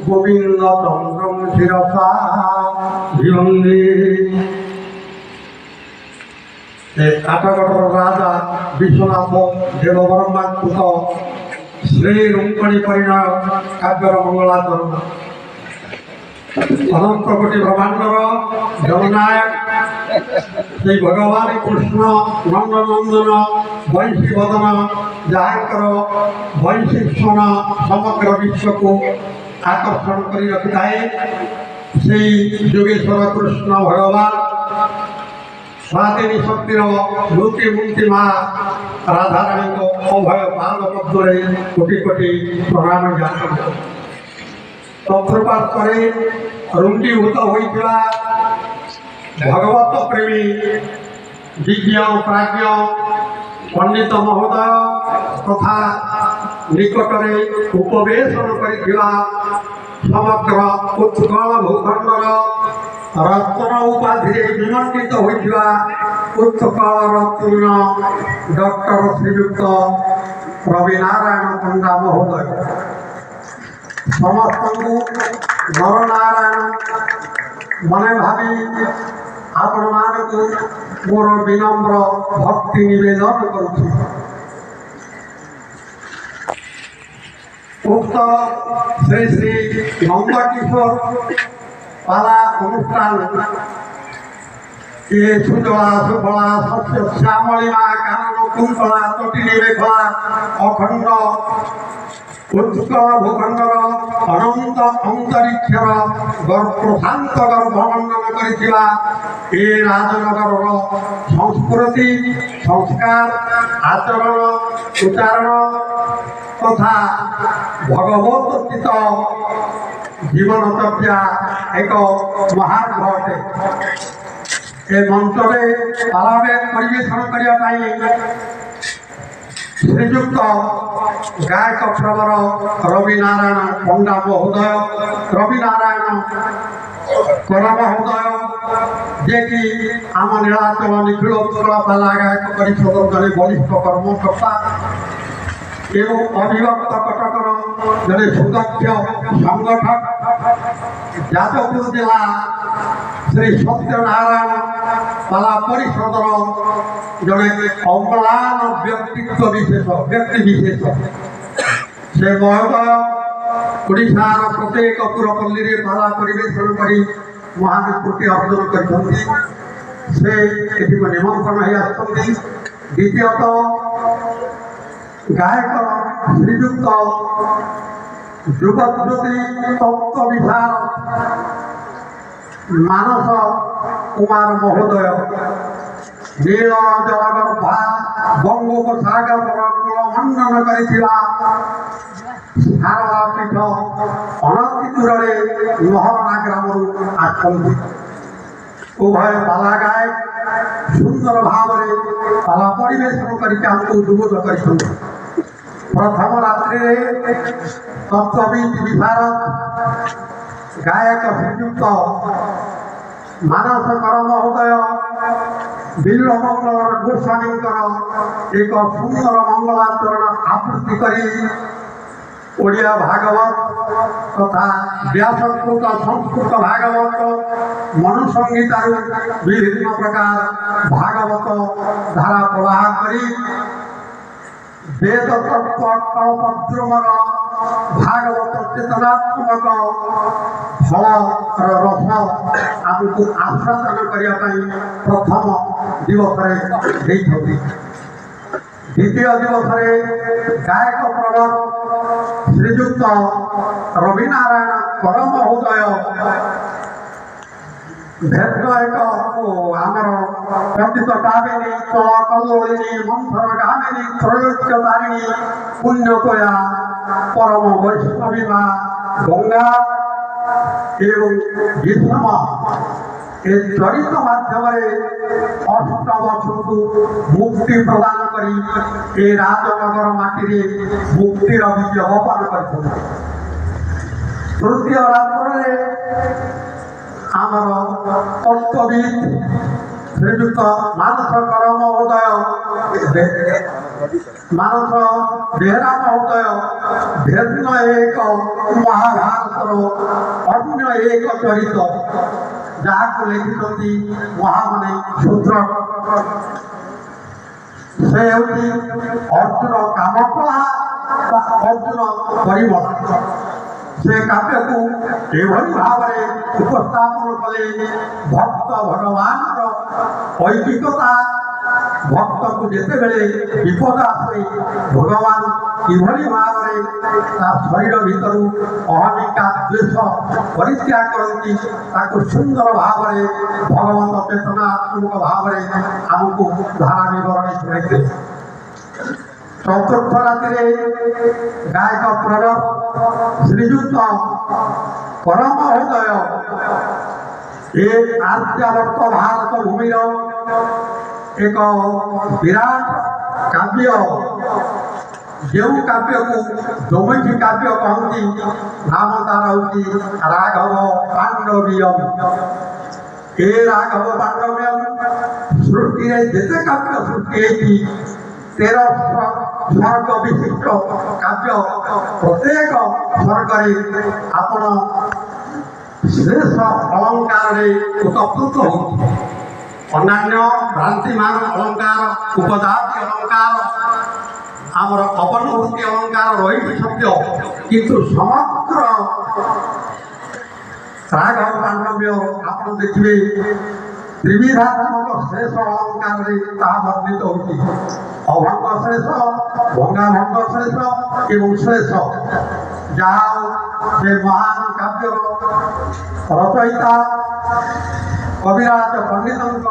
গোবিন্দ চন্দ্রম শিরসা ভিবন্দে। কাটাগড়র রাজা বিশ্বনাথ দেববর্মাকৃত শ্রী রুঙ্কণী পরিণয় কাব্যর মঙ্গলাচরণ। অনন্ত কোটি ব্রহ্মাণ্ডর জননায়ক শ্রী ভগবান কৃষ্ণ নন্দনন্দন বଂଶୀ ବଦନ ଯାହାଙ୍କର ବଂଶୀ ସ୍ୱନ ସମଗ୍ର ବିଶ୍ୱକୁ ଆକର୍ଷଣ କରି ରଖିଥାଏ। ସେଇ ଯୋଗେଶ୍ୱର କୃଷ୍ଣ ଭଗବାନ ସ୍ୱାଧିନୀ ଶକ୍ତିର ମୂର୍ତ୍ତି ମୂର୍ତ୍ତି ମା ରାଧାରାଣୀଙ୍କ ଅଭୟ ପାଦ ପଦ୍ମରେ କୋଟି କୋଟି ପ୍ରଣାମ ଜ୍ଞାପନ। ଚତୁଃପାର୍ଶ୍ୱରେ ରୁଣ୍ଡୀଭୂତ ହୋଇଥିବା ଭଗବତ ପ୍ରେମୀ ବିଜ୍ଞ ପ୍ରାଜ୍ଞ ପଣ୍ଡିତ ମହୋଦୟ ତଥା ନିକଟରେ ଉପବେଶନ କରିଥିବା ସମଗ୍ର ଉତ୍କଳ ଭୂଖଣ୍ଡର ରତ୍ନ ଉପାଧିରେ ବିମଣ୍ଡିତ ହୋଇଥିବା ଉତ୍କଳ ରତ୍ନ ଡକ୍ଟର ଶ୍ରୀଯୁକ୍ତ ରବିନାରାୟଣ ପଣ୍ଡା ମହୋଦୟ, ସମସ୍ତଙ୍କୁ ନରନାରାୟଣ ମନେ ଭାବି ଆପଣମାନଙ୍କୁ ମୋର ବିନମ୍ର ଭକ୍ତି ନିବେଦନ କରୁଛି। ଉକ୍ତ ଶ୍ରୀ ଶ୍ରୀ ନନ୍ଦକିଶୋର ପାଲା ଅନୁଷ୍ଠାନ ଏ ସୁଜଳା ସୁଫଳା ଶସ୍ୟ ଶ୍ୟାମଳିମା କାନନ କୁନ୍ତଳା ତଟିନୀ ରେଖଳା ଅଖଣ୍ଡ ଉତ୍କଳ ଭୂଖଣ୍ଡର ଅନନ୍ତ ଅନ୍ତରୀକ୍ଷର ପ୍ରଶାନ୍ତ ଗର୍ଭମଣ୍ଡନ କରିଥିବା ଏ ରାଜନଗରର ସଂସ୍କୃତି ସଂସ୍କାର ଆଚରଣ ଉଚ୍ଚାରଣ ତଥା ଭଗବତୋଚିତ ଜୀବନଚର୍ଯ୍ୟା ଏକ ମହାର୍ଘ ଅଟେ। ଏ ମଞ୍ଚରେ ପାଲାବେଦ ପରିବେଷଣ କରିବା ପାଇଁ ଶ୍ରୀଯୁକ୍ତ ଗାୟକ ପ୍ରବର ରବିନାରାୟଣ ପଣ୍ଡା ମହୋଦୟ, ରବିନାରାୟଣ କର ମହୋଦୟ, ଯିଏକି ଆମ ନୀଳାଚଳ ନିଖିଳ ଉତ୍କଳ ପାଲା ଗାୟକ ପରିଷଦର ଜଣେ ବରିଷ୍ଠ କର୍ମକର୍ତ୍ତା ଏବଂ ଅବିଭକ୍ତ କଟକର ଜଣେ ସୁଦକ୍ଷ ସଂଗଠକ, ଯାଜପୁର ଜିଲ୍ଲା ଶ୍ରୀ ସତ୍ୟନାରାୟଣ ପାଲା ପରିଷଦର ଜଣେ ଅମ୍ଳାନ ବ୍ୟକ୍ତି ବିଶେଷ। ସେ ମହୋଦୟ ଓଡ଼ିଶାର ପ୍ରତ୍ୟେକ ପୁରପଲ୍ଲୀରେ ପାଲା ପରିବେଷଣ କରି ମହାନ କୃତି ଅର୍ଜନ କରିଛନ୍ତି। ସେ ଏଠିକୁ ନିମନ୍ତ୍ରଣ ହୋଇ ଆସିଛନ୍ତି। ଦ୍ୱିତୀୟତଃ ଗାୟକ ଶ୍ରୀଯୁକ୍ତ ଯୁବଜ୍ୟୋତି ତତ୍ତ୍ୱ ବିହାର ମାନସ କୁମାର ମହୋଦୟ, ନୀଳ ଜଳଗର୍ଭା ବଙ୍ଗୋପସାଗରର କୂଳ ମଣ୍ଡନ କରିଥିବା ସାରଳା ପୀଠ ଅନତି ଦୂରରେ ମହରଣା ଗ୍ରାମରୁ ଆସିଛନ୍ତି। ଉଭୟ ପାଲା ଗାୟକ ସୁନ୍ଦର ଭାବରେ ପାଲା ପରିବେଷଣ କରିକି ଆମକୁ ଉଦ୍ବୁଦ୍ଧ କରିଛନ୍ତି। ପ୍ରଥମ ରାତ୍ରିରେ ତତ୍ତ୍ୱବିତ୍ ବିଶାରଦ ଗାୟକ ଶ୍ରୀଯୁକ୍ତ ମାନସ କର ମହୋଦୟ ବିଲ୍ୱମଙ୍ଗଳର ଗୋସ୍ୱାମୀଙ୍କର ଏକ ସୁନ୍ଦର ମଙ୍ଗଳାଚରଣ ଆବୃତ୍ତି କରି ଓଡ଼ିଆ ଭାଗବତ ତଥା ବ୍ୟାସକୃତ ସଂସ୍କୃତ ଭାଗବତ ମନୁସଂହିତାରୁ ବିଭିନ୍ନ ପ୍ରକାର ଭାଗବତ ଧାରା ପ୍ରବାହ କରି ବେଦ ତତ୍ତ୍ୱ କଳ୍ପଦ୍ରୁମର ଭାଗବତ ଚେତନାତ୍ମକ ଫଳର ରସ ଆମକୁ ଆସ୍ୱାଦନ କରିବା ପାଇଁ ପ୍ରଥମ ଦିବସରେ ଦେଇଛନ୍ତି। ଦ୍ୱିତୀୟ ଦିବସରେ ଗାୟକ ପ୍ରବର ଶ୍ରୀଯୁକ୍ତ ରବିନାରାୟଣ କର ମହୋଦୟ ଭେଦ ଏକ ଆମର ପତିତ କାମିନୀ ତଳ କଲ୍ଲୋଳିନୀ ମନ୍ଥର ଗାମିନୀ ତ୍ରୈଲୋକ୍ୟ ତାରିଣୀ ପୁଣ୍ୟତୋୟା ପରମ ବୈଷ୍ଣବୀ ମା ଗଙ୍ଗା ଏବଂ ଭୀଷ୍ମ ଏ ଚରିତ ମାଧ୍ୟମରେ ଅଷ୍ଟବସୁଙ୍କୁ ମୁକ୍ତି ପ୍ରଦାନ କରି ଏ ରାଜନଗର ମାଟିରେ ମୁକ୍ତିର ବୀଜ ବପନ କରିଛନ୍ତି। ତୃତୀୟ ରାତ୍ରରେ ଆମର ତତ୍ତ୍ୱବିତ୍ ଶ୍ରୀଯୁକ୍ତ ମାନସ କର ମହୋଦୟ ମାନସ ବେହେରା ମହୋଦୟ ଭିନ୍ନ ଏକ ମହାଭାରତର ଅନ୍ୟ ଏକ ଚରିତ ଯାହାକୁ ଲେଖିଛନ୍ତି ମହାମଣି ଶୂଦ୍ର। ସେ ହେଉଛି ଅର୍ଜୁନ କାମକଳା ବା ଅର୍ଜୁନ ପରିମଳ। ସେ କାବ୍ୟକୁ ଏଭଳି ଭାବରେ ଉପସ୍ଥାପନ କଲେ ଭକ୍ତ ଭଗବାନର ଐତିକତା ଭକ୍ତକୁ ଯେତେବେଳେ ବିପଦ ଆସେ ଭଗବାନ କିଭଳି ଭାବରେ ତା ଶରୀର ଭିତରୁ ଅହମିକା ଦ୍ୱେଷ ପରିତ୍ୟାଗ କରନ୍ତି ତାକୁ ସୁନ୍ଦର ଭାବରେ ଭଗବନ୍ତ ଚେତନାତ୍ମକ ଭାବରେ ଆମକୁ ଧାରା ବିବରଣୀ ଶୁଣାଇଥିଲେ। ଚତୁର୍ଥ ରାତିରେ ଗାୟକ ପ୍ରଭ ଶ୍ରୀଯୁକ୍ତ ପରମ ମହୋଦୟ ଏ ଆର୍ଯ୍ୟାବର୍ତ ଭାରତ ଭୂମିର ଏକ ବିରାଟ କାବ୍ୟ ଯେଉଁ କାବ୍ୟକୁ ଦୋମୈଠି କାବ୍ୟ କହନ୍ତି ନାମ ତାର ହେଉଛି ରାଘବ ପାଣ୍ଡବୀୟମ୍। ଏ ରାଘବ ପାଣ୍ଡବୀୟମ୍ ସୃଷ୍ଟିରେ ଯେତେ କାବ୍ୟ ସୃଷ୍ଟି ହେଇଛି 13 ସ୍ୱର୍ଗ ବିଶିଷ୍ଟ କାବ୍ୟ ପ୍ରତ୍ୟେକ ସ୍ୱର୍ଗରେ ଆପଣ ଶ୍ରେଷ୍ଠ ଅଳଙ୍କାରରେ ଉତପ୍ତ ହୁଅନ୍ତି। ଅନ୍ୟାନ୍ୟ ଭ୍ରାନ୍ତିମାନ ଅଳଙ୍କାର ଉପଜାତି ଅଳଙ୍କାର ଆମର ଅପନବୃତ୍ତି ଅଳଙ୍କାର ରହିଛି ସତ୍ୟ କିନ୍ତୁ ସମଗ୍ର ରାଘବ ପାଣ୍ଡବୀୟ ଆପଣ ଦେଖିବେ ତ୍ରିବିଧାତ୍ମକ ଶେଷ ଅଳଙ୍କାରରେ ତାହା ବର୍ଣ୍ଣିତ ହେଉଛି। ଅଭଙ୍ଗ ଶେଷ ଭଙ୍ଗାଭଙ୍ଗ ଶେଷ ଏବଂ ଶେଷ ଯାହା ସେ ମହାନ କାବ୍ୟର ରଚୟିତା କବିରାଜ ପଣ୍ଡିତଙ୍କ